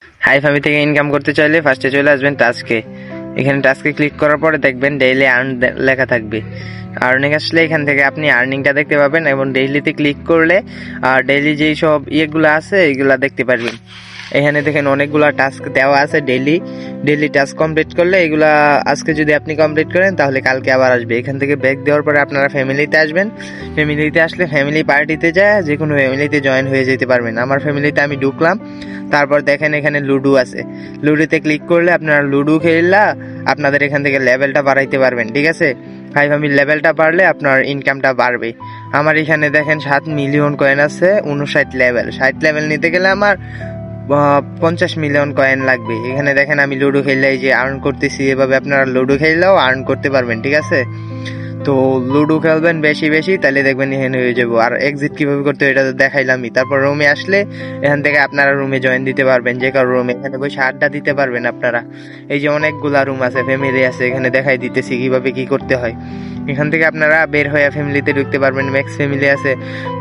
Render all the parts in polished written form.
হাইফামি থেকে ইনকাম করতে চাইলে ফার্স্টে চলে আসবেন টাস্কে। এখানে টাস্কে ক্লিক করার পরে দেখবেন ডেইলি আর্ন লেখা থাকবে। আর্নিং আসলে এখান থেকে আপনি আর্নিংটা দেখতে পাবেন এবং ডেইলিতে ক্লিক করলে ডেইলি যেই সব ইয়েগুলো আছে এগুলা দেখতে পারবেন। এখানে দেখেন অনেকগুলা টাস্ক দেওয়া আছে। ডেইলি টাস্ক কমপ্লিট করলে এগুলা আজকে যদি আপনি কমপ্লিট করেন তাহলে কালকে আবার আসবে। এখান থেকে ব্যাক দেওয়ার পরে আপনারা ফ্যামিলিতে আসবেন। ফ্যামিলিতে আসলে ফ্যামিলি পার্টিতে যায় যে কোনো ফ্যামিলিতে জয়েন হয়ে যেতে পারবেন। আমার ফ্যামিলিতে আমি ঢুকলাম। তারপর দেখেন এখানে লুডো আছে। লুডোতে ক্লিক করলে আপনারা লুডো খেললা আপনাদের এখান থেকে লেভেলটা বাড়াইতে পারবেন। ঠিক আছে, হাইফামির লেভেলটা বাড়লে আপনার ইনকামটা বাড়বে। আমার এখানে দেখেন 7 মিলিয়ন কয়েন আছে, 59 লেভেল। 60 লেভেল নিতে গেলে আমার 50 মিলিয়ন কয়েন লাগবে। এখানে দেখেন আমি লুডো খেললে যে আর্ন করতেছি, এভাবে আপনারা লুডো খেললেও আর্ন করতে পারবেন। ঠিক আছে, তো লুডো খেলবেন বেশি বেশি, তাহলে দেখবেন এখানে হয়ে যাবো। আর এক্সিট কিভাবে করতে হয় এটা তো দেখাইলামই। তারপর রুমে আসলে এখান থেকে আপনারা রুমে জয়েন দিতে পারবেন, যে কারো রুমে। এখানে বসে আড্ডা দিতে পারবেন আপনারা। এই যে অনেকগুলা রুম আছে, ফ্যামিলি আছে, এখানে দেখাই দিতেছি কিভাবে কি করতে হয়। এখান থেকে আপনারা বের হয়ে ফ্যামিলিতে ঢুকতে পারবেন। ম্যাক্স ফ্যামিলি আছে,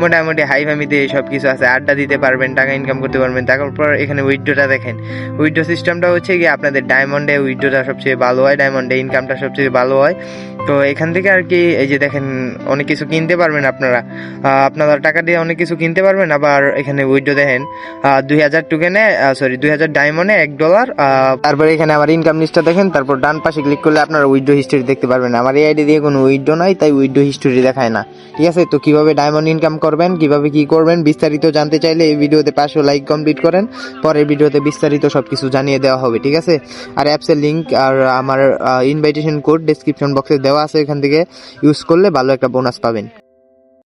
মোটামুটি হাই ফ্যামিলিতে সব কিছু আছে। আড্ডা দিতে পারবেন, টাকা ইনকাম করতে পারবেন। তারপর এখানে উইথড্রোটা দেখেন। উইথড্রো সিস্টেমটা হচ্ছে কি আপনাদের ডায়মন্ডে উইথড্রোটা সবচেয়ে ভালো হয়, ডায়মন্ডে ইনকামটা সবচেয়ে ভালো হয়। তো এখান থেকে আর কি এই যে দেখেন অনেক কিছু কিনতে পারবেন আপনারা। আপনারা টাকা দিয়ে অনেক কিছু কিনতে পারবেন। আবার এখানে উইথড্রো দেখেন 2000 টোকেনে 2000 ডায়মন্ডে $1। তারপরে এখানে আমার ইনকাম লিস্টটা দেখেন। তারপর ডান পাশে ক্লিক করলে আপনারা উইথড্রো হিস্ট্রি দেখতে পারবেন। আমার এই আইডি দিয়ে কোনো উইথড্রো নাই, তাই উইথড্রো হিস্ট্রি দেখায় না। ঠিক আছে, তো কিভাবে ডায়মন্ড ইনকাম করবেন, কিভাবে কি করবেন বিস্তারিত জানতে চাইলে এই ভিডিওতে 500 লাইক কমপ্লিট করেন। পরের ভিডিওতে বিস্তারিত সবকিছু জানিয়ে দেওয়া হবে। ঠিক আছে, আর অ্যাপসের লিঙ্ক আর আমার ইনভাইটেশন কোড ডেসক্রিপশন বক্সে দেওয়া আছে, এখান থেকে ইউজ করলে ভালো একটা বোনাস পাবেন।